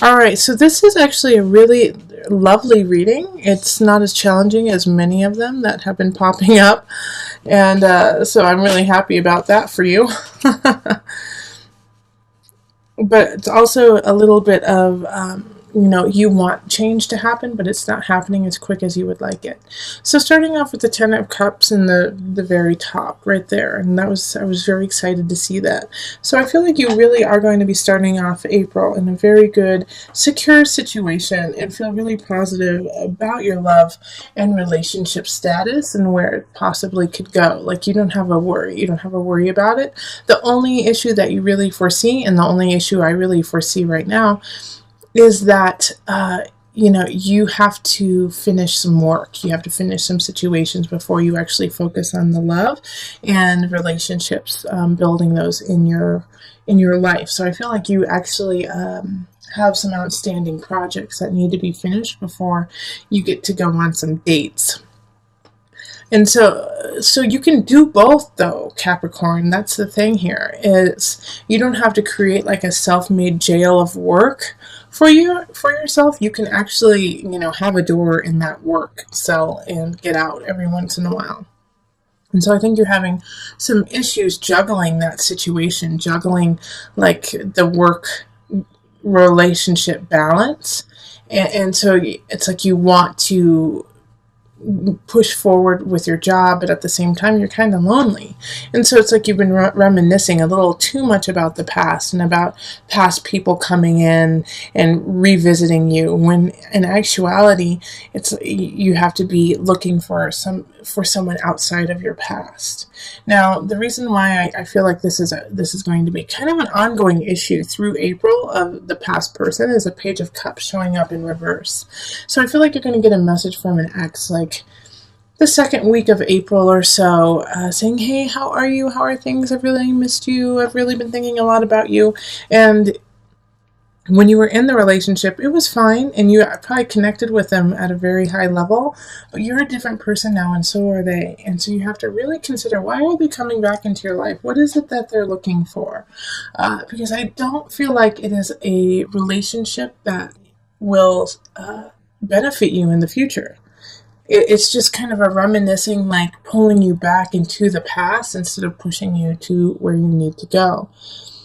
All right, so this is actually a really lovely reading. It's not as challenging as many of them that have been popping up, and so I'm really happy about that for you. But it's also a little bit of you want change to happen, but it's not happening as quick as you would like it. So starting off with the Ten of Cups in the very top right there, and I was very excited to see that. So I feel like you really are going to be starting off April in a very good, secure situation and feel really positive about your love and relationship status and where it possibly could go. Like you don't have a worry. You don't have a worry about it. The only issue that you really foresee, and the only issue I really foresee right now, is that you have to finish some work. You have to finish some situations before you actually focus on the love and relationships, building those in your life. So I feel like you actually have some outstanding projects that need to be finished before you get to go on some dates. And so you can do both though, Capricorn. That's the thing here, is you don't have to create like a self-made jail of work for yourself. You can actually, have a door in that work cell and get out every once in a while. And so I think you're having some issues juggling that situation, juggling like the work relationship balance. And so it's like you want to push forward with your job, but at the same time you're kind of lonely. And so it's like you've been reminiscing a little too much about the past and about past people coming in and revisiting you, when in actuality it's you have to be looking for someone outside of your past. Now the reason why I feel like this is going to be kind of an ongoing issue through April of the past person is a Page of Cups showing up in reverse. So I feel like you're going to get a message from an ex like the second week of April or so, saying, hey, how are you? How are things? I've really missed you. I've really been thinking a lot about you. And when you were in the relationship, it was fine, and you probably connected with them at a very high level, but you're a different person now, and so are they. And so you have to really consider, why are they coming back into your life? What is it that they're looking for? Because I don't feel like it is a relationship that will benefit you in the future. It's just kind of a reminiscing, like pulling you back into the past instead of pushing you to where you need to go.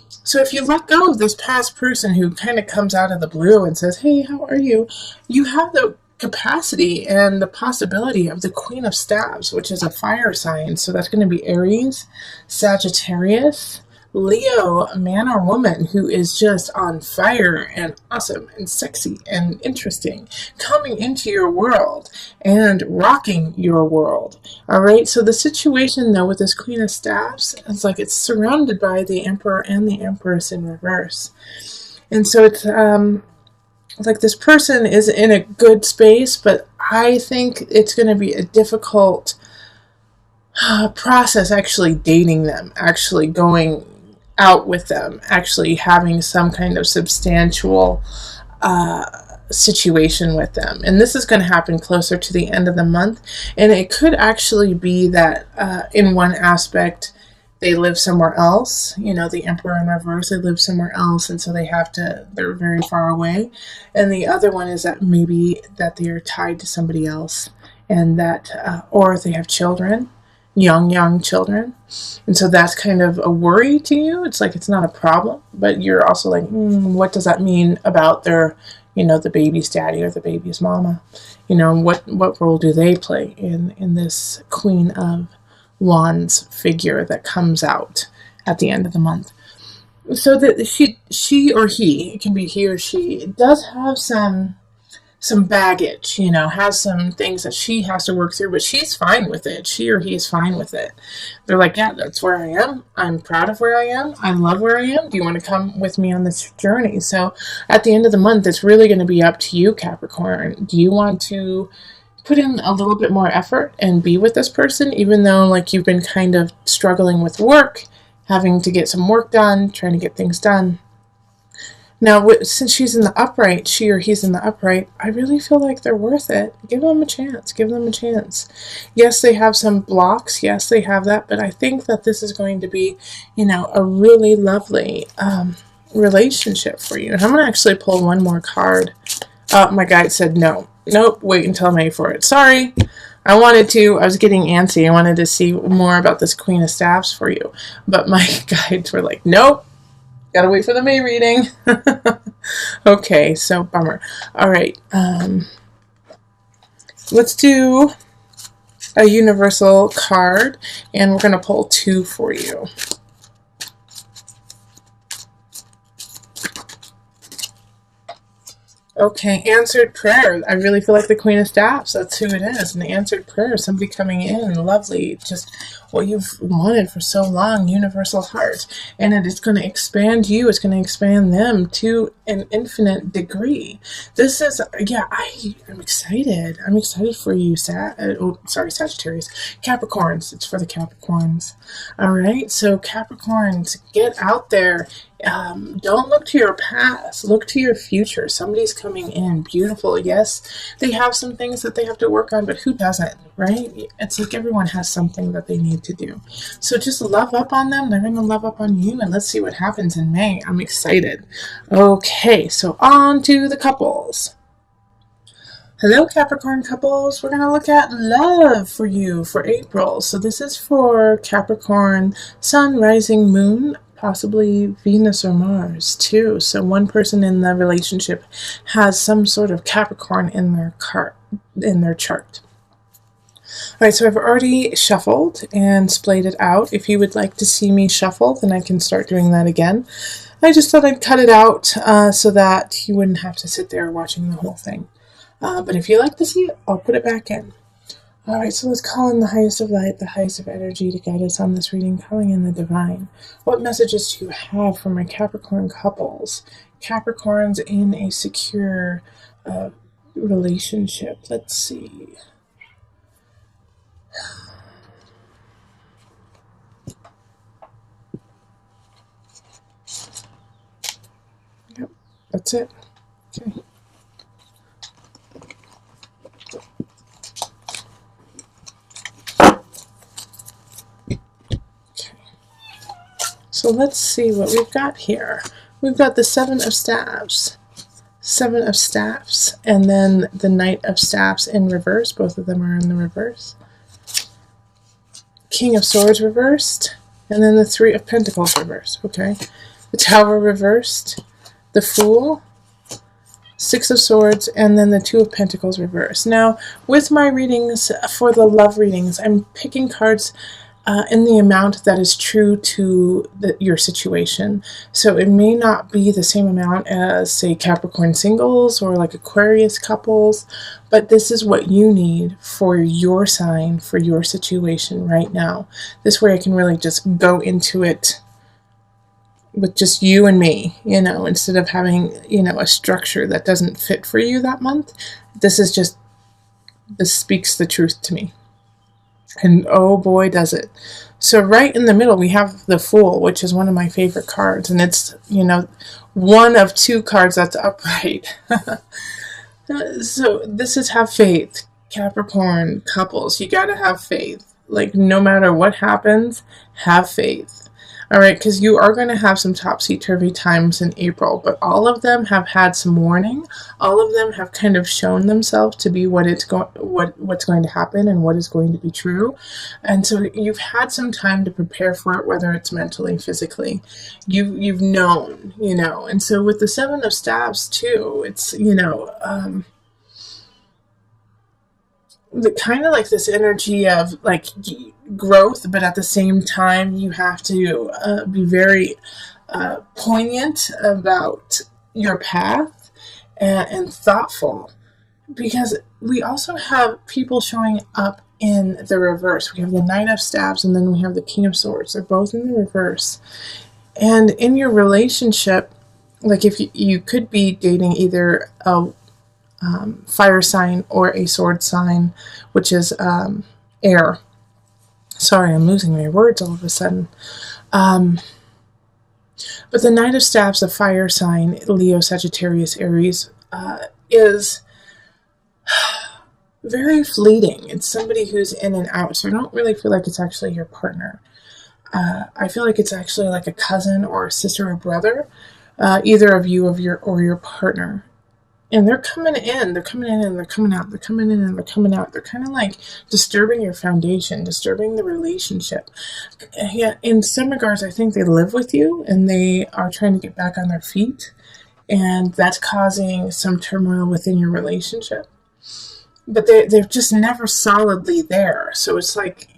So if you let go of this past person who kind of comes out of the blue and says, hey, how are you? You have the capacity and the possibility of the Queen of Staves, which is a fire sign. So that's going to be Aries, Sagittarius, Leo, a man or woman who is just on fire and awesome and sexy and interesting, coming into your world and rocking your world. All right. So the situation though with this Queen of Staves is like it's surrounded by the Emperor and the Empress in reverse. And so it's like this person is in a good space, but I think it's going to be a difficult process actually dating them, actually going out with them, actually having some kind of substantial situation with them. And this is going to happen closer to the end of the month. And it could actually be that in one aspect, they live somewhere else. The Emperor in reverse, they live somewhere else. And so they're very far away. And the other one is that maybe that they're tied to somebody else, and that, or they have children, young children. And so that's kind of a worry to you. It's like it's not a problem, but you're also like, what does that mean about their, the baby's daddy or the baby's mama? What role do they play in this Queen of Wands figure that comes out at the end of the month? So that she or he, it can be he or she, does have some baggage, has some things that she has to work through, but she's fine with it. She or he is fine with it. They're like, yeah, that's where I am. I'm proud of where I am. I love where I am. Do you want to come with me on this journey? So at the end of the month, it's really going to be up to you, Capricorn. Do you want to put in a little bit more effort and be with this person, even though like you've been kind of struggling with work, having to get some work done, trying to get things done? Now, since she's in the upright, she or he's in the upright, I really feel like they're worth it. Give them a chance. Give them a chance. Yes, they have some blocks. Yes, they have that. But I think that this is going to be, a really lovely relationship for you. And I'm going to actually pull one more card. My guide said no. Nope, wait until May for it. Sorry. I wanted to. I was getting antsy. I wanted to see more about this Queen of Staffs for you. But my guides were like, nope. Gotta wait for the May reading. Okay, so bummer. All right. Let's do a universal card. And we're going to pull 2 for you. Okay, answered prayer. I really feel like the Queen of Staffs. That's who it is. An answered prayer. Somebody coming in. Lovely. Just what you've wanted for so long. Universal heart. And it is going to expand you. It's going to expand them to an infinite degree. This is, yeah, I'm excited. I'm excited for you, Sagittarius. Capricorns. It's for the Capricorns. All right, so Capricorns, get out there. Don't look to your past. Look to your future. Somebody's coming in. Beautiful. Yes, they have some things that they have to work on, but who doesn't, right? It's like everyone has something that they need to do. So just love up on them. They're going to love up on you, and let's see what happens in May. I'm excited. Okay, so on to the couples. Hello, Capricorn couples. We're going to look at love for you for April. So this is for Capricorn, Sun, Rising, Moon, possibly Venus or Mars too. So one person in the relationship has some sort of Capricorn in their chart. All right, so I've already shuffled and splayed it out. If you would like to see me shuffle, then I can start doing that again. I just thought I'd cut it out so that you wouldn't have to sit there watching the whole thing. But if you like to see it, I'll put it back in. All right, so let's call in the highest of light, the highest of energy to guide us on this reading, calling in the divine. What messages do you have for my Capricorn couples? Capricorns in a secure relationship. Let's see. Yep, that's it. Okay. So let's see what we've got here. We've got the Seven of Staffs, and then the Knight of Staffs in reverse. Both of them are in the reverse. King of Swords reversed, and then the Three of Pentacles reversed. Okay, the Tower reversed, the Fool, Six of Swords, and then the Two of Pentacles reversed. Now, with my readings, for the love readings, I'm picking cards in the amount that is true to your situation. So it may not be the same amount as, say, Capricorn singles or like Aquarius couples, but this is what you need for your sign, for your situation right now. This way I can really just go into it with just you and me, instead of having, a structure that doesn't fit for you that month. This speaks the truth to me. And oh boy, does it. So right in the middle, we have the Fool, which is one of my favorite cards. And it's, one of 2 cards that's upright. So this is have faith. Capricorn couples, you got to have faith. Like, no matter what happens, have faith. All right, because you are going to have some topsy-turvy times in April, but all of them have had some warning. All of them have kind of shown themselves to be what's going to happen and what is going to be true. And so you've had some time to prepare for it, whether it's mentally, physically. You've known, And so with the Seven of Staffs too, it's, kind of like this energy of like growth, but at the same time you have to be very poignant about your path and thoughtful, because we also have people showing up in the reverse. We have the Knight of Staffs and then we have the King of Swords. They're both in the reverse. And in your relationship, like if you could be dating either a fire sign or a sword sign, which is air. Sorry, I'm losing my words all of a sudden. But the Knight of Staffs, a fire sign, Leo, Sagittarius, Aries, is very fleeting. It's somebody who's in and out, so I don't really feel like it's actually your partner. I feel like it's actually like a cousin or a sister or brother, either of you or your partner. And they're coming in, they're coming in and they're coming out, they're coming in and they're coming out. They're kind of like disturbing your foundation, disturbing the relationship. Yeah, in some regards, I think they live with you and they are trying to get back on their feet. And that's causing some turmoil within your relationship. But they're just never solidly there. So it's like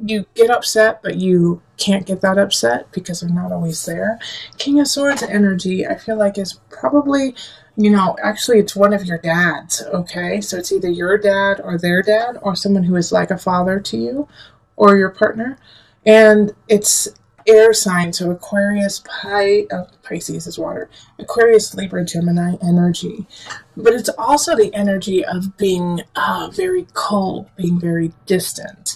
you get upset, but you can't get that upset because they're not always there. King of Swords energy, I feel like, is probably, actually it's one of your dads, okay? So it's either your dad or their dad or someone who is like a father to you or your partner. And it's air sign, so Aquarius, Pisces is water, Aquarius, Libra, Gemini energy. But it's also the energy of being very cold, being very distant,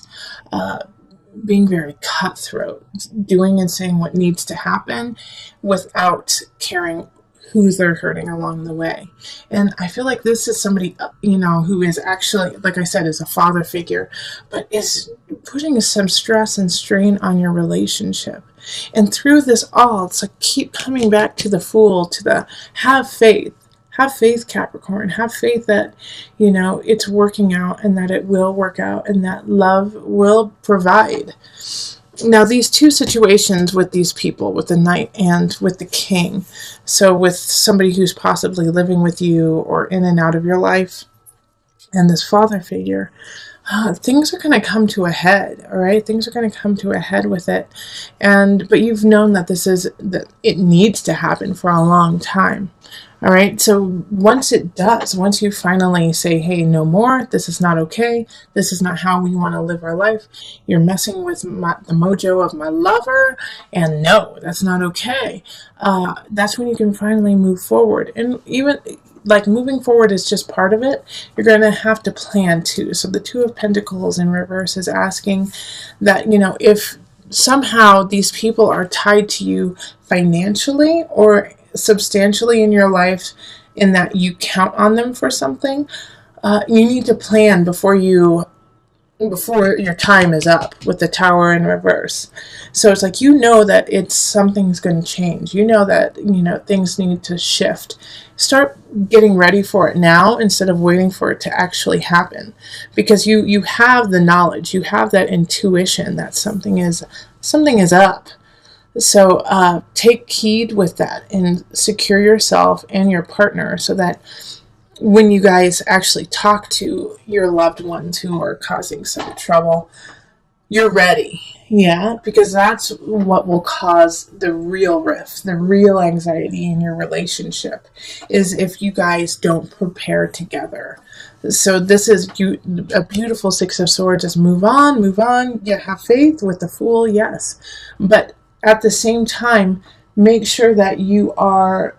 being very cutthroat, doing and saying what needs to happen without caring who they're hurting along the way. And I feel like this is somebody, who is actually, like I said, is a father figure, but is putting some stress and strain on your relationship. And through this all, it's like keep coming back to the Fool, to the have faith. Have faith, Capricorn. Have faith that, it's working out and that it will work out and that love will provide. Now, these two situations with these people, with the Knight and with the King, so with somebody who's possibly living with you or in and out of your life, and this father figure, things are going to come to a head, all right? Things are going to come to a head with it. But you've known that that it needs to happen for a long time. All right, so once it does, once you finally say, hey, no more, this is not okay, this is not how we want to live our life, you're messing with the mojo of my lover, and no, that's not okay, that's when you can finally move forward. And even, like, moving forward is just part of it. You're going to have to plan too. So the Two of Pentacles in reverse is asking that, if somehow these people are tied to you financially or substantially in your life, in that you count on them for something, you need to plan before your time is up, with the Tower in reverse. So it's like, that something's going to change. That things need to shift. Start getting ready for it now instead of waiting for it to actually happen, because you have the knowledge, you have that intuition that something is up. So take heed with that and secure yourself and your partner so that when you guys actually talk to your loved ones who are causing some trouble, you're ready. Yeah, because that's what will cause the real rift, the real anxiety in your relationship, is if you guys don't prepare together. So this is a beautiful Six of Swords. Just move on. Yeah, have faith with the Fool, yes. But at the same time, make sure that you are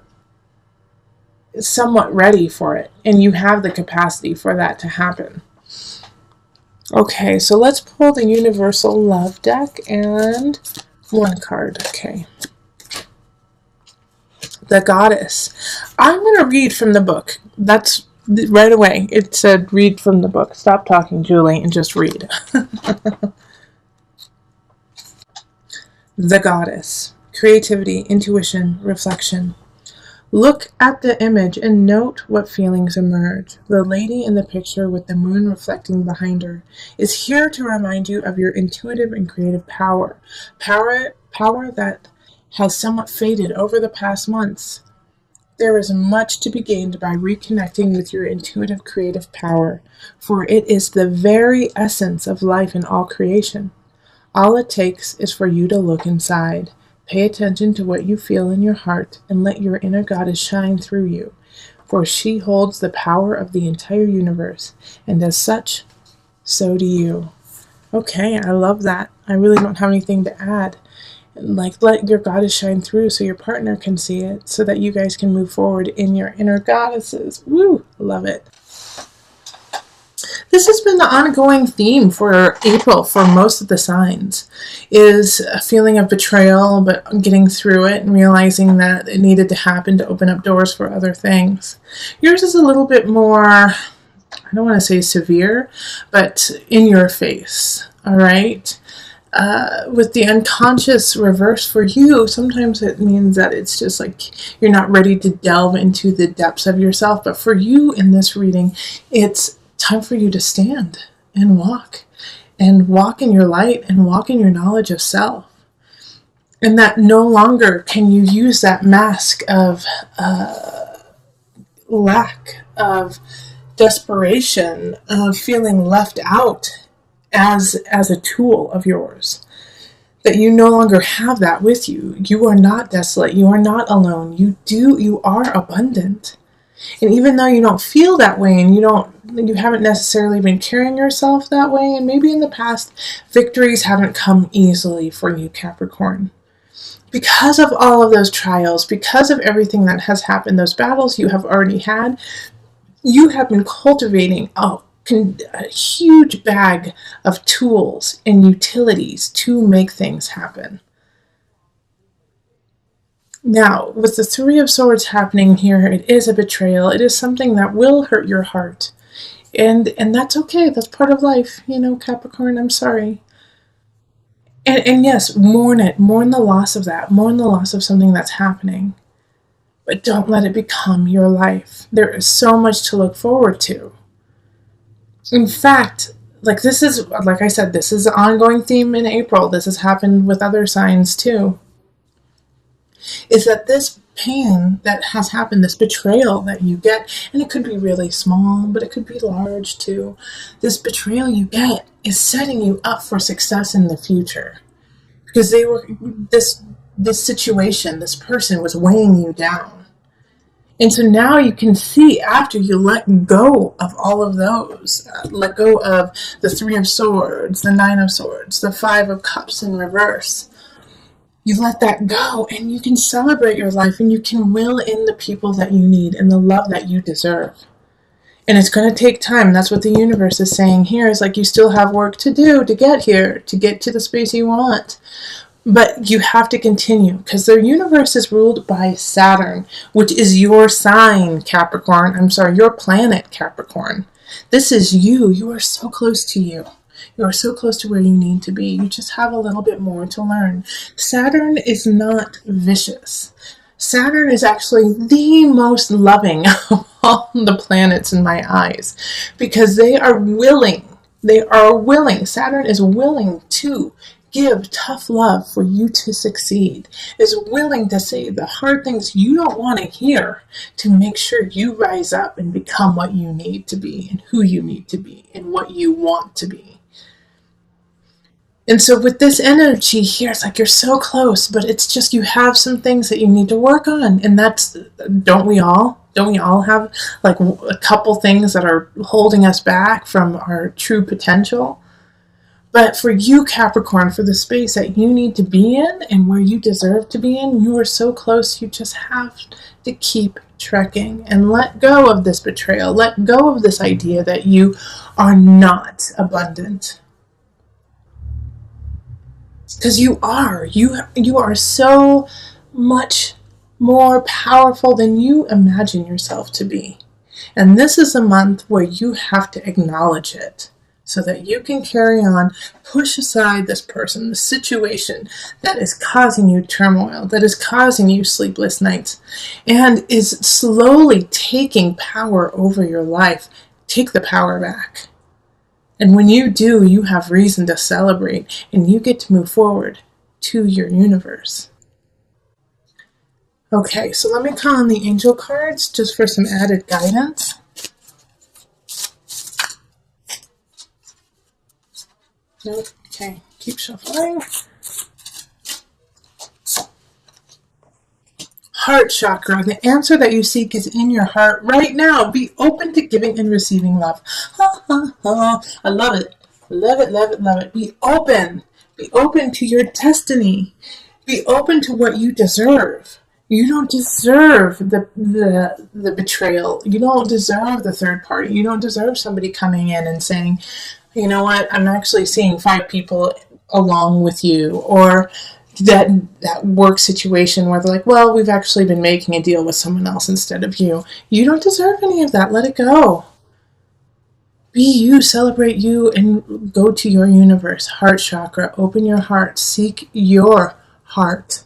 somewhat ready for it and you have the capacity for that to happen. Okay, so let's pull the Universal Love deck and one card. Okay. The Goddess. I'm going to read from the book. That's right away. It said read from the book. Stop talking, Julie, and just read. The Goddess. Creativity, intuition, reflection. Look at the image and note what feelings emerge. The lady in the picture with the moon reflecting behind her is here to remind you of your intuitive and creative power. Power that has somewhat faded over the past months. There is much to be gained by reconnecting with your intuitive creative power, for it is the very essence of life and all creation. All it takes is for you to look inside. Pay attention to what you feel in your heart and let your inner goddess shine through you, for she holds the power of the entire universe, and as such, so do you. Okay, I love that. I really don't have anything to add. Like, let your goddess shine through so your partner can see it, so that you guys can move forward in your inner goddesses. Woo! Love it. This has been the ongoing theme for April for most of the signs, is a feeling of betrayal, but getting through it and realizing that it needed to happen to open up doors for other things. Yours is a little bit more, I don't want to say severe, but in your face, all right? with the unconscious reverse for you, sometimes it means that it's just like you're not ready to delve into the depths of yourself. But for you in this reading, it's time for you to stand and walk in your light and walk in your knowledge of self. And that no longer can you use that mask of lack, of desperation, of feeling left out as a tool of yours. That you no longer have that with you. You are not desolate. You are not alone. You are abundant. And even though you don't feel that way, and you haven't necessarily been carrying yourself that way, and maybe in the past victories haven't come easily for you, Capricorn. Because of all of those trials, because of everything that has happened, those battles you have already had, you have been cultivating a huge bag of tools and utilities to make things happen. Now, with the Three of Swords happening here, it is a betrayal. It is something that will hurt your heart. And that's okay. That's part of life, Capricorn. I'm sorry. And yes, mourn it. Mourn the loss of that. Mourn the loss of something that's happening. But don't let it become your life. There is so much to look forward to. In fact, like I said, this is an ongoing theme in April. This has happened with other signs too. Is that this pain that has happened, this betrayal that you get, and it could be really small, but it could be large too. This betrayal you get is setting you up for success in the future. Because this situation, this person was weighing you down. And so now you can see, after you let go of all of those, let go of the Three of Swords, the Nine of Swords, the Five of Cups in reverse, you let that go and you can celebrate your life and you can will in the people that you need and the love that you deserve. And it's going to take time. That's what the universe is saying here. Is like you still have work to do to get here, to get to the space you want. But you have to continue because the universe is ruled by Saturn, which is your sign, Capricorn. I'm sorry, your planet, Capricorn. This is you. You are so close to you. You are so close to where you need to be. You just have a little bit more to learn. Saturn is not vicious. Saturn is actually the most loving of all the planets in my eyes because they are willing. Saturn is willing to give tough love for you to succeed, is willing to say the hard things you don't want to hear to make sure you rise up and become what you need to be and who you need to be and what you want to be. And so with this energy here, it's like you're so close, but it's just you have some things that you need to work on. And that's, don't we all have like a couple things that are holding us back from our true potential? But for you, Capricorn, for the space that you need to be in and where you deserve to be in, you are so close. You just have to keep trekking and let go of this betrayal. Let go of this idea that you are not abundant. Because you are. You are so much more powerful than you imagine yourself to be. And this is a month where you have to acknowledge it so that you can carry on, push aside this person, the situation that is causing you turmoil, that is causing you sleepless nights, and is slowly taking power over your life. Take the power back. And when you do, you have reason to celebrate and you get to move forward to your universe. Okay, so let me call on the angel cards just for some added guidance. Nope. Okay, keep shuffling. Heart chakra. The answer that you seek is in your heart right now. Be open to giving and receiving love. I love it. Love it, love it, love it. Be open. Be open to your destiny. Be open to what you deserve. You don't deserve the betrayal. You don't deserve the third party. You don't deserve somebody coming in and saying, you know what, I'm actually seeing 5 people along with you, or that work situation where they're like, well, we've actually been making a deal with someone else instead of you. You don't deserve any of that. Let it go. Be you, celebrate you, and go to your universe. Heart chakra. Open your heart. Seek your heart.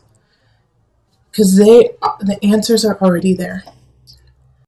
Because the answers are already there.